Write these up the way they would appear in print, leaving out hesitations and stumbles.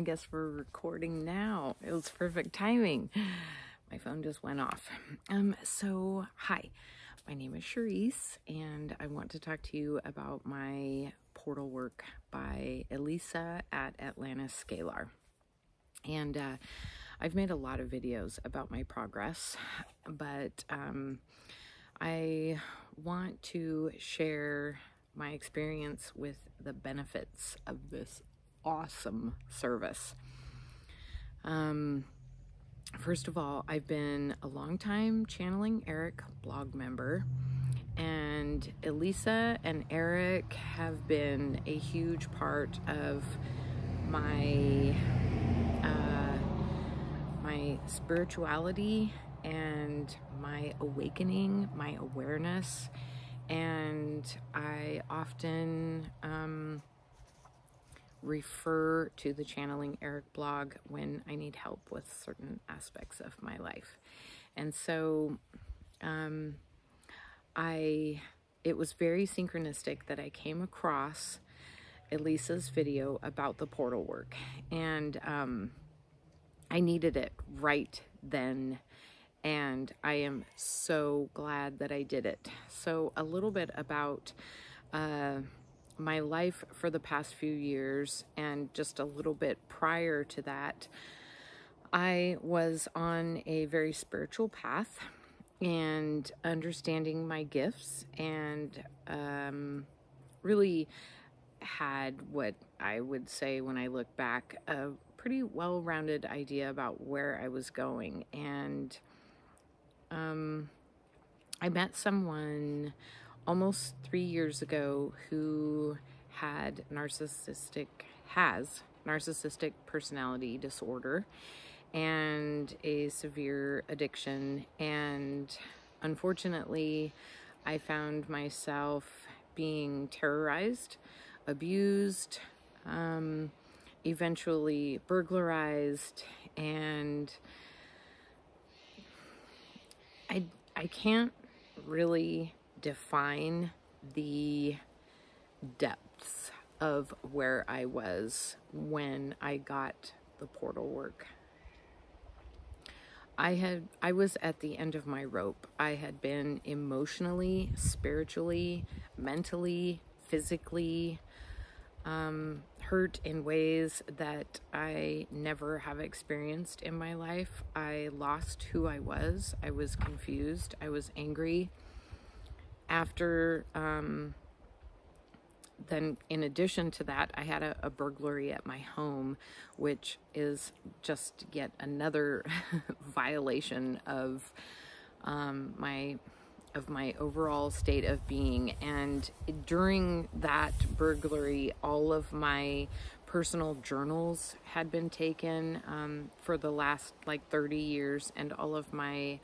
guess we're recording now. It was perfect timing. My phone just went off. So hi, my name is Charisse, and I want to talk to you about my portal work by Elisa at Atlantis Scalar. And I've made a lot of videos about my progress, but I want to share my experience with the benefits of this awesome service. First of all, I've been a long time Channeling Eric blog member, and Elisa and Eric have been a huge part of my my spirituality and my awakening, my awareness. And I often refer to the Channeling Eric blog when I need help with certain aspects of my life. And so it was very synchronistic that I came across Elisa's video about the portal work, and I needed it right then, and I am so glad that I did it. So a little bit about my life for the past few years, and just a little bit prior to that. I was on a very spiritual path and understanding my gifts, and really had what I would say, when I look back, a pretty well-rounded idea about where I was going. And I met someone almost 3 years ago who has narcissistic personality disorder and a severe addiction. And unfortunately, I found myself being terrorized, abused, eventually burglarized, and I can't really define the depths of where I was when I got the portal work. I was at the end of my rope. I had been emotionally, spiritually, mentally, physically hurt in ways that I never have experienced in my life. I lost who I was. I was confused. I was angry. After, then in addition to that, I had a burglary at my home, which is just yet another violation of my overall state of being. And during that burglary, all of my personal journals had been taken for the last 30 years, and all of my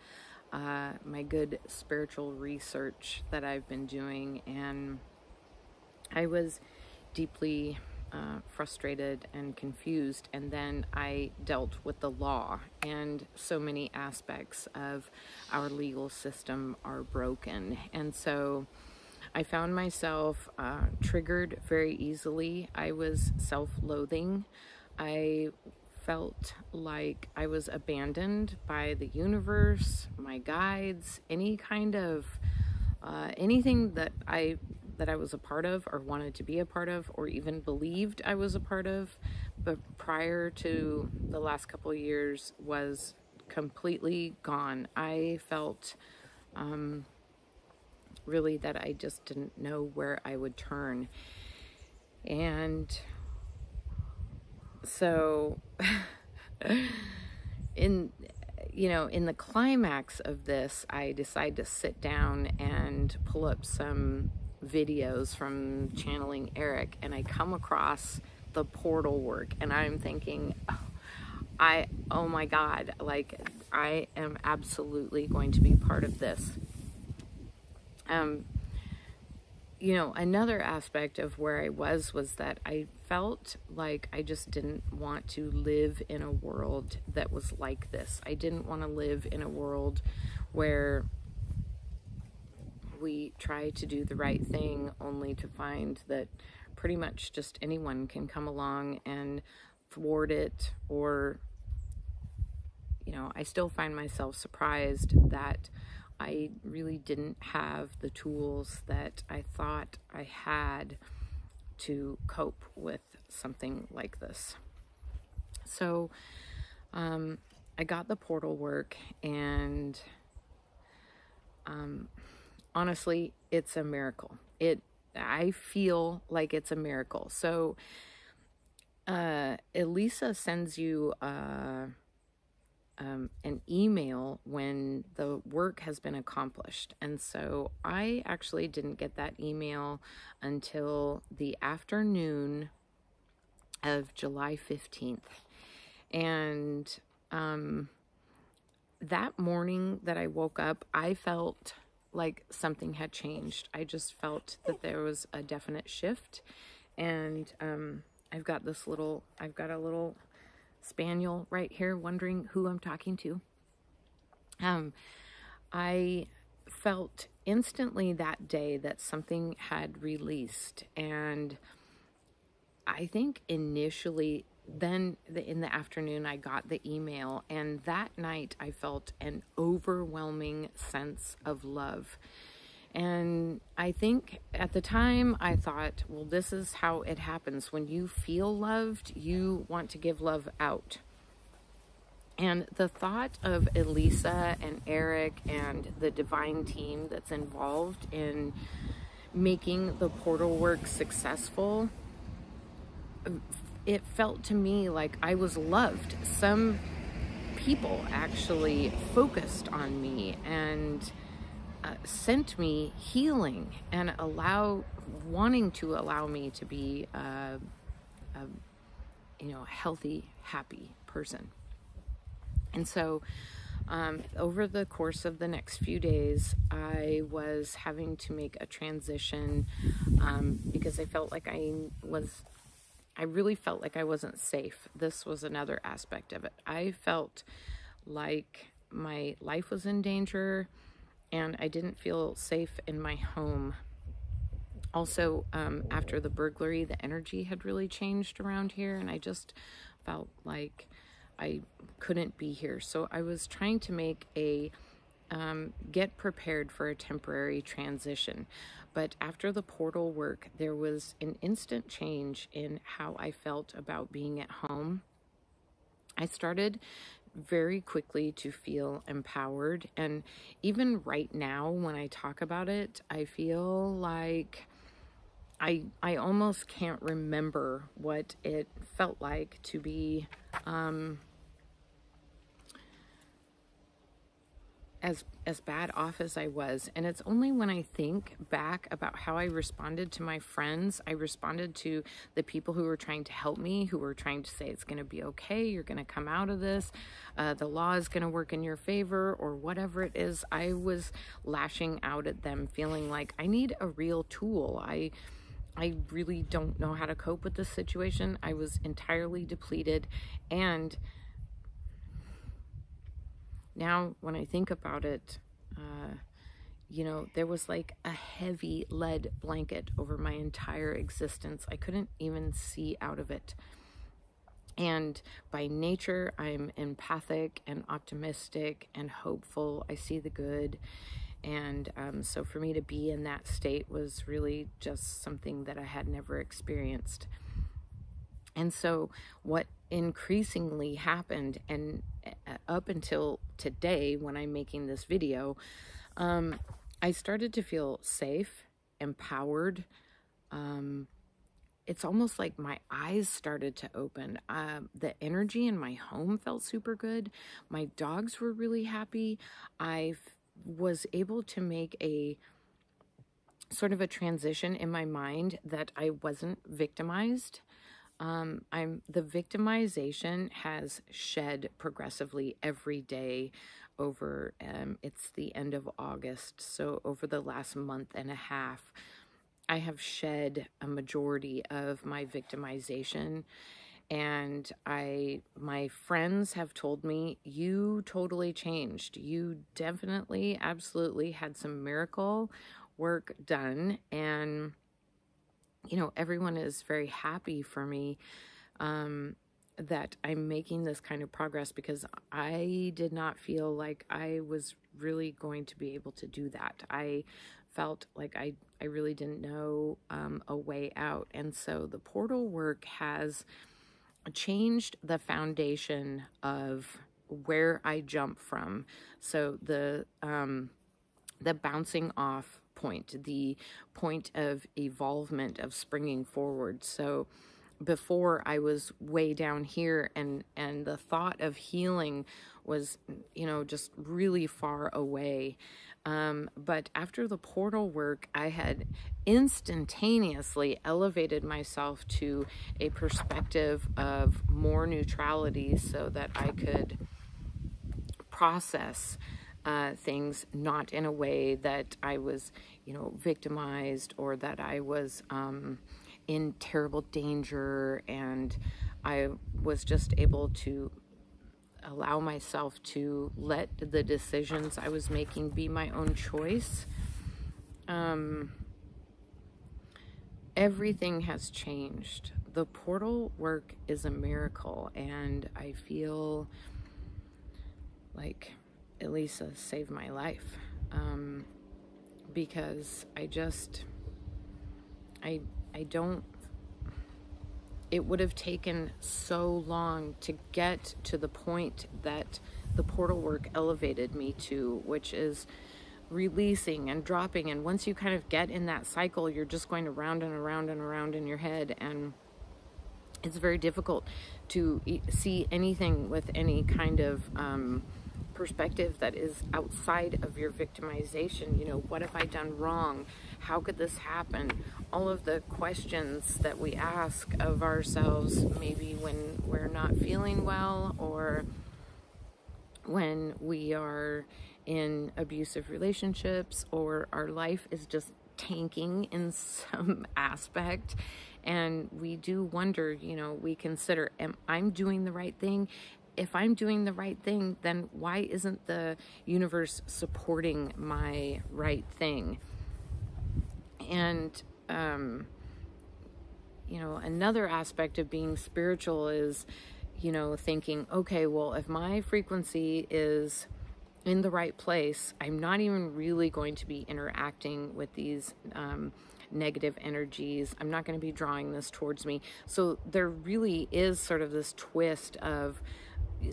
my good spiritual research that I've been doing. And I was deeply frustrated and confused. And then I dealt with the law, and so many aspects of our legal system are broken. And so I found myself triggered very easily. I was self-loathing. I felt like I was abandoned by the universe, my guides, any kind of anything that I was a part of, or wanted to be a part of, or even believed I was a part of, but prior to the last couple of years was completely gone. I felt really that I just didn't know where I would turn. And so in the climax of this, I decided to sit down and pull up some videos from Channeling Eric, and I come across the portal work, and I'm thinking, oh my God, I am absolutely going to be part of this. Another aspect of where I was that I felt like I just didn't want to live in a world that was like this. I didn't want to live in a world where we try to do the right thing only to find that pretty much just anyone can come along and thwart it, or, I still find myself surprised that I really didn't have the tools that I thought I had to cope with something like this. So I got the portal work, and honestly, it's a miracle. I feel like it's a miracle. So Elisa sends you an email when the work has been accomplished. And so I actually didn't get that email until the afternoon of July 15th. And that morning that I woke up, I felt like something had changed. I just felt that there was a definite shift. And I've got a little spaniel right here wondering who I'm talking to. I felt instantly that day that something had released, and I think initially then in the afternoon I got the email, and that night I felt an overwhelming sense of love. And I think at the time I thought, well, this is how it happens. When you feel loved, you want to give love out. And the thought of Elisa and Eric and the divine team that's involved in making the portal work successful, it felt to me like I was loved. Some people actually focused on me and sent me healing and wanting to allow me to be a healthy, happy person. And so over the course of the next few days, I was having to make a transition because I felt like I really felt like I wasn't safe. This was another aspect of it. I felt like my life was in danger, and I didn't feel safe in my home. Also, after the burglary, the energy had really changed around here, and I just felt like I couldn't be here. So I was trying to get prepared for a temporary transition. But after the portal work, there was an instant change in how I felt about being at home. I started very quickly to feel empowered. And even right now, when I talk about it, I feel like I almost can't remember what it felt like to be as bad off as I was. And it's only when I think back about how I responded to my friends, I responded to the people who were trying to help me, who were trying to say, it's going to be okay, you're going to come out of this, the law is going to work in your favor, or whatever it is. I was lashing out at them, feeling like I need a real tool. I really don't know how to cope with this situation. I was entirely depleted. And now when I think about it, there was like a heavy lead blanket over my entire existence. I couldn't even see out of it. And by nature, I'm empathic and optimistic and hopeful. I see the good. And so for me to be in that state was really just something that I had never experienced. And so what increasingly happened, and up until today when I'm making this video, I started to feel safe, empowered. It's almost like my eyes started to open. The energy in my home felt super good. My dogs were really happy. I was able to make a sort of a transition in my mind that I wasn't victimized. The victimization has shed progressively every day over, it's the end of August. So over the last month and a half, I have shed a majority of my victimization. And my friends have told me, you totally changed. You definitely, absolutely had some miracle work done. And everyone is very happy for me. that I'm making this kind of progress, because I did not feel like I was really going to be able to do that. I felt like I really didn't know a way out. And so the portal work has changed the foundation of where I jump from. So the bouncing off point, the point of evolvement, of springing forward. So before I was way down here, and the thought of healing was, you know, just really far away. But after the portal work, I had instantaneously elevated myself to a perspective of more neutrality, so that I could process things not in a way that I was, you know, victimized, or that I was in terrible danger, and I was just able to allow myself to let the decisions I was making be my own choice. Everything has changed. The portal work is a miracle, and I feel like Elisa saved my life, because it would have taken so long to get to the point that the portal work elevated me to, which is releasing and dropping. And once you kind of get in that cycle, you're just going around and around and around in your head, and it's very difficult to see anything with any kind of perspective that is outside of your victimization. You know, what have I done wrong? How could this happen? All of the questions that we ask of ourselves, maybe when we're not feeling well, or when we are in abusive relationships, or our life is just tanking in some aspect, and we do wonder, you know, we consider, am I doing the right thing? If I'm doing the right thing, then why isn't the universe supporting my right thing? And, you know, another aspect of being spiritual is, you know, thinking, okay, well, if my frequency is in the right place, I'm not even really going to be interacting with these negative energies. I'm not going to be drawing this towards me. So there really is sort of this twist of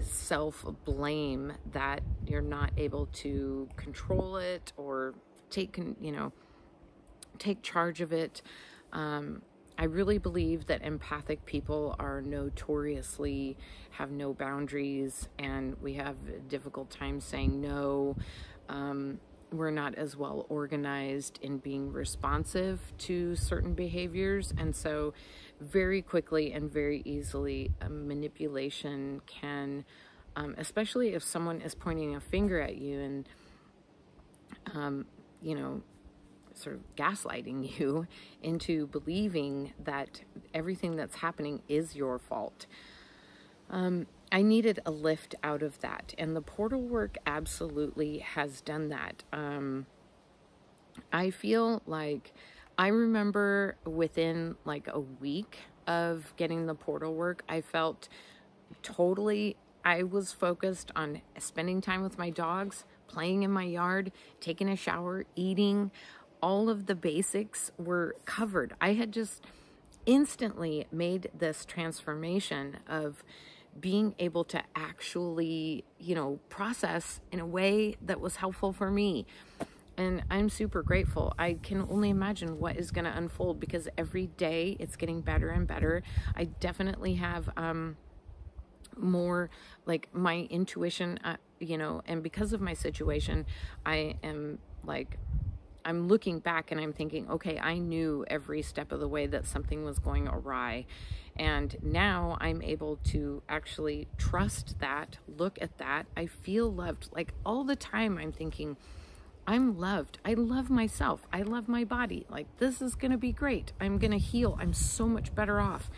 self-blame, that you're not able to control it or take charge of it. I really believe that empathic people are notoriously have no boundaries, and we have a difficult time saying no. We're not as well organized in being responsive to certain behaviors, and so very quickly and very easily manipulation can, especially if someone is pointing a finger at you and you know, sort of gaslighting you into believing that everything that's happening is your fault. I needed a lift out of that, and the portal work absolutely has done that. I feel like I remember within like a week of getting the portal work, I felt totally, I was focused on spending time with my dogs, playing in my yard, taking a shower, eating. All of the basics were covered. I had just instantly made this transformation of being able to actually, you know, process in a way that was helpful for me. And I'm super grateful. I can only imagine what is going to unfold, because every day it's getting better and better. I definitely have more like my intuition, you know, and because of my situation, I am like, I'm looking back and I'm thinking, okay, I knew every step of the way that something was going awry. And now I'm able to actually trust that, look at that. I feel loved. Like all the time I'm thinking, I'm loved. I love myself. I love my body. Like this is going to be great. I'm going to heal. I'm so much better off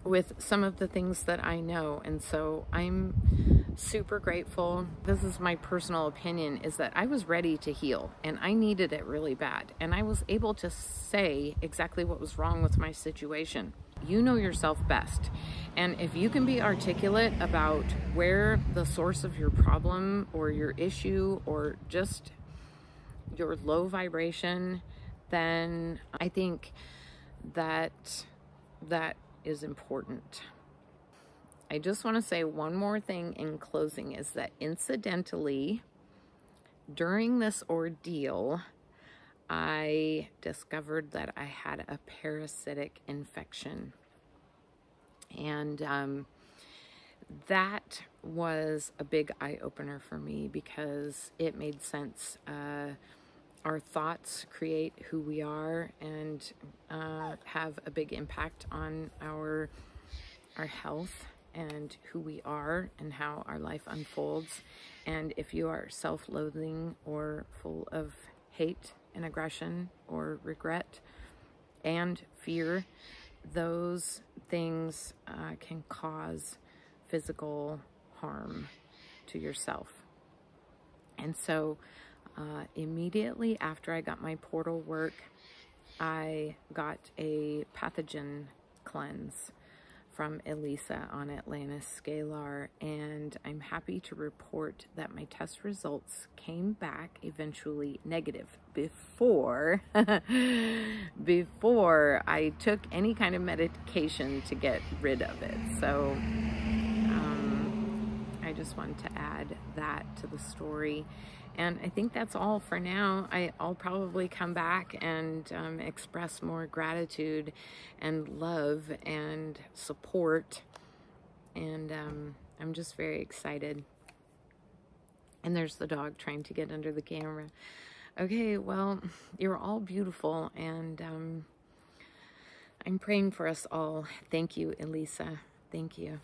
with some of the things that I know. And so I'm super grateful. This is my personal opinion, is that I was ready to heal and I needed it really bad. And I was able to say exactly what was wrong with my situation. you know yourself best. And if you can be articulate about where the source of your problem or your issue or just your low vibration, then I think that is important. I just want to say one more thing in closing, is that incidentally, during this ordeal, I discovered that I had a parasitic infection. And that was a big eye-opener for me, because it made sense. Our thoughts create who we are and have a big impact on our health and who we are and how our life unfolds. And if you are self-loathing or full of hate and aggression or regret and fear, those things can cause physical harm to yourself. And so immediately after I got my portal work, I got a pathogen cleanse from Elisa on Atlantis Scalar, and I'm happy to report that my test results came back eventually negative before I took any kind of medication to get rid of it. So I just wanted to add that to the story. And I think that's all for now. I'll probably come back and express more gratitude and love and support. And I'm just very excited. And there's the dog trying to get under the camera. Okay, well, you're all beautiful. And I'm praying for us all. Thank you, Elisa. Thank you.